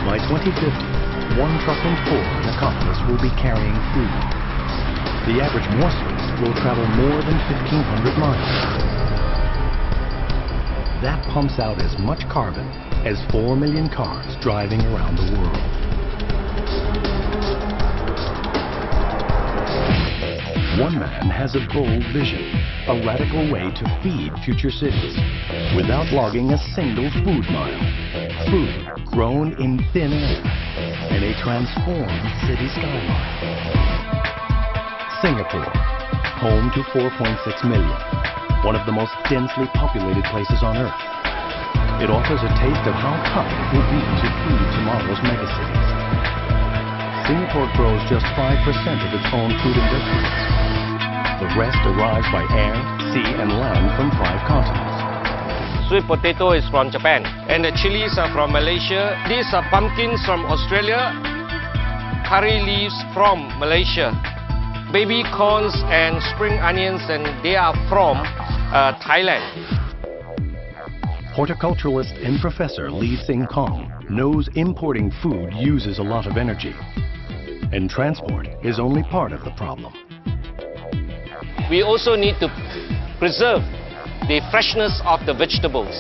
By 2050, 1 truck in 4 in Ecopolis will be carrying food. The average morsels will travel more than 1,500 miles. That pumps out as much carbon as 4 million cars driving around the world. One man has a bold vision, a radical way to feed future cities without logging a single food mile. Food grown in thin air in a transformed city skyline. Singapore, home to 4.6 million, one of the most densely populated places on Earth. It offers a taste of how tough it will be to feed tomorrow's megacities. Singapore grows just 5% of its own food and vegetables. The rest arrives by air, sea, and land from 5 continents. Sweet potato is from Japan, and the chilies are from Malaysia. These are pumpkins from Australia, curry leaves from Malaysia, baby corns and spring onions, and they are from Thailand. Horticulturalist and professor Lee Sing Kong knows importing food uses a lot of energy, and transport is only part of the problem. We also need to preserve the freshness of the vegetables,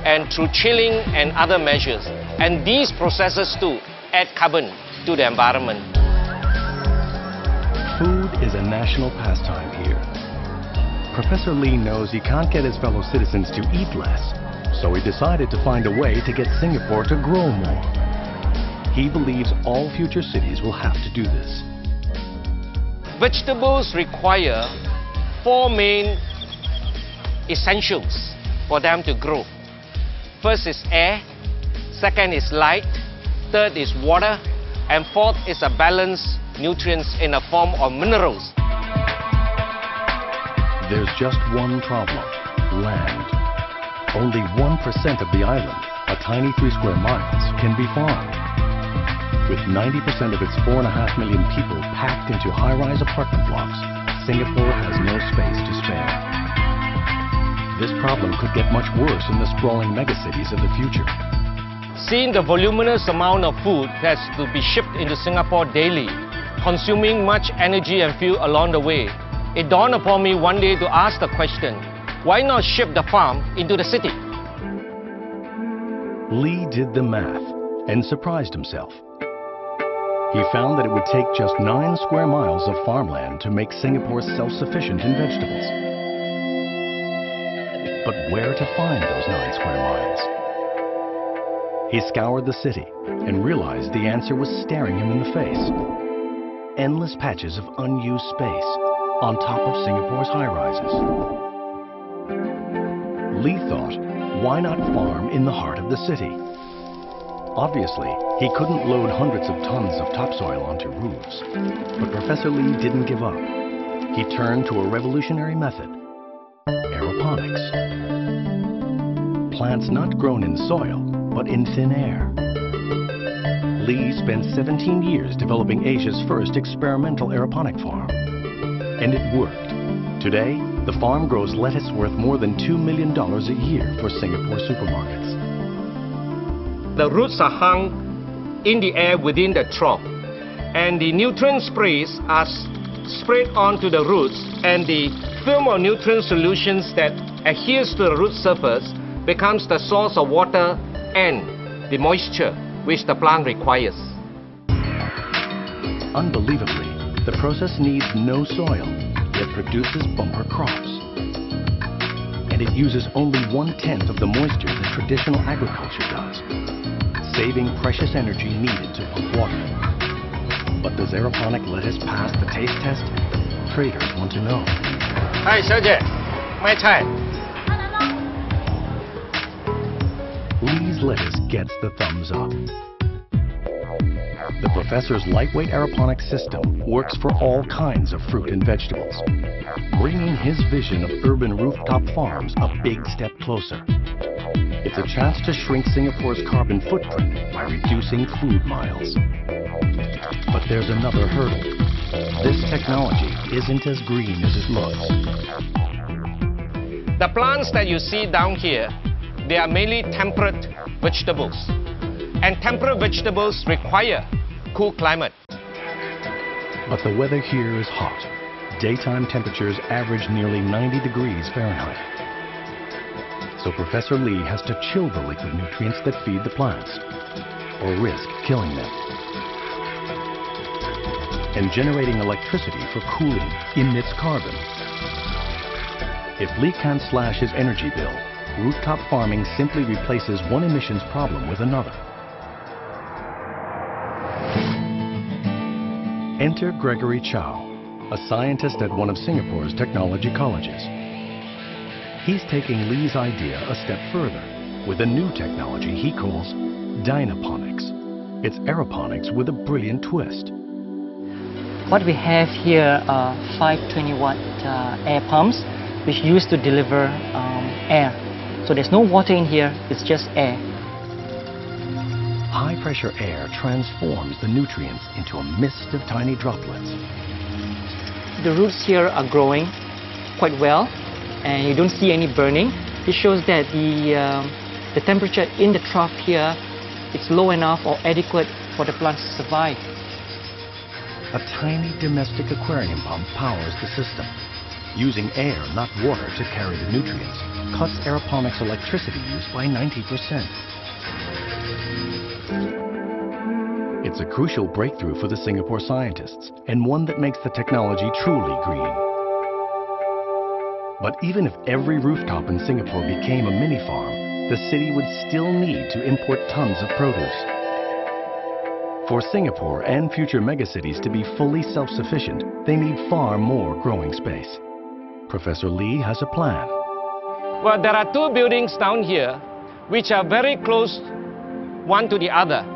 and through chilling and other measures. And these processes too add carbon to the environment. Food is a national pastime here. Professor Lee knows he can't get his fellow citizens to eat less, so he decided to find a way to get Singapore to grow more. He believes all future cities will have to do this. Vegetables require 4 main essentials for them to grow. First is air, second is light, third is water, and fourth is a balanced nutrients in the form of minerals. There's just one problem: land. Only 1% of the island, a tiny 3 square miles, can be farmed. With 90% of its 4.5 million people packed into high-rise apartment blocks, Singapore has no space to spare. This problem could get much worse in the sprawling megacities of the future. Seeing the voluminous amount of food that's to be shipped into Singapore daily, consuming much energy and fuel along the way, it dawned upon me one day to ask the question, why not ship the farm into the city? Lee did the math and surprised himself. He found that it would take just 9 square miles of farmland to make Singapore self-sufficient in vegetables. But where to find those 9 square miles? He scoured the city and realized the answer was staring him in the face. Endless patches of unused space on top of Singapore's high-rises. Lee thought, why not farm in the heart of the city? Obviously, he couldn't load hundreds of tons of topsoil onto roofs. But Professor Lee didn't give up. He turned to a revolutionary method: aeroponics. Plants not grown in soil, but in thin air. Lee spent 17 years developing Asia's first experimental aeroponic farm. And it worked. Today, the farm grows lettuce worth more than $2 million a year for Singapore supermarkets. The roots are hung in the air within the trough, and the nutrient sprays are sprayed onto the roots, and the film of nutrient solutions that adheres to the root surface becomes the source of water and the moisture which the plant requires. Unbelievably, the process needs no soil, yet produces bumper crops. And it uses only 1/10 of the moisture that traditional agriculture does, saving precious energy needed to pump water. But does aeroponic lettuce pass the taste test? Traders want to know. Hi, 小姐，卖菜。 Lee's lettuce gets the thumbs up. The professor's lightweight aeroponic system works for all kinds of fruit and vegetables, bringing his vision of urban rooftop farms a big step closer. It's a chance to shrink Singapore's carbon footprint by reducing food miles. But there's another hurdle. This technology isn't as green as it looks. The plants that you see down here, they are mainly temperate vegetables. and temperate vegetables require cool climate. But the weather here is hot. Daytime temperatures average nearly 90 degrees Fahrenheit. So Professor Lee has to chill the liquid nutrients that feed the plants, or risk killing them. And generating electricity for cooling emits carbon. If Lee can't slash his energy bill, rooftop farming simply replaces one emissions problem with another. Enter Gregory Chow, a scientist at one of Singapore's technology colleges. He's taking Lee's idea a step further with a new technology he calls dynaponics. It's aeroponics with a brilliant twist. What we have here are 520-watt air pumps which used to deliver air. So there's no water in here, it's just air. High-pressure air transforms the nutrients into a mist of tiny droplets. The roots here are growing quite well, and you don't see any burning. This shows that the temperature in the trough here is low enough or adequate for the plants to survive. A tiny domestic aquarium pump powers the system. Using air, not water, to carry the nutrients cuts aeroponics electricity use by 90%. It's a crucial breakthrough for the Singapore scientists, and one that makes the technology truly green. But even if every rooftop in Singapore became a mini-farm, the city would still need to import tons of produce. For Singapore and future megacities to be fully self-sufficient, they need far more growing space. Professor Lee has a plan. Well, there are two buildings down here which are very close one to the other.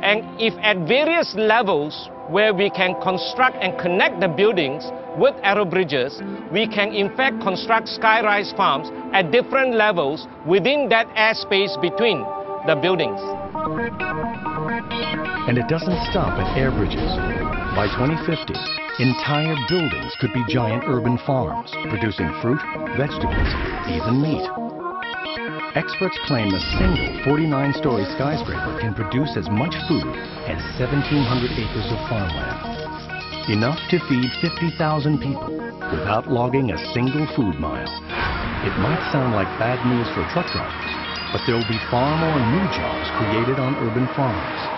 And if at various levels where we can construct and connect the buildings with aero bridges, we can in fact construct sky-rise farms at different levels within that airspace between the buildings. And it doesn't stop at air bridges. By 2050, entire buildings could be giant urban farms, producing fruit, vegetables, even meat. Experts claim a single 49-story skyscraper can produce as much food as 1,700 acres of farmland. Enough to feed 50,000 people without logging a single food mile. It might sound like bad news for truck drivers, but there will be far more new jobs created on urban farms.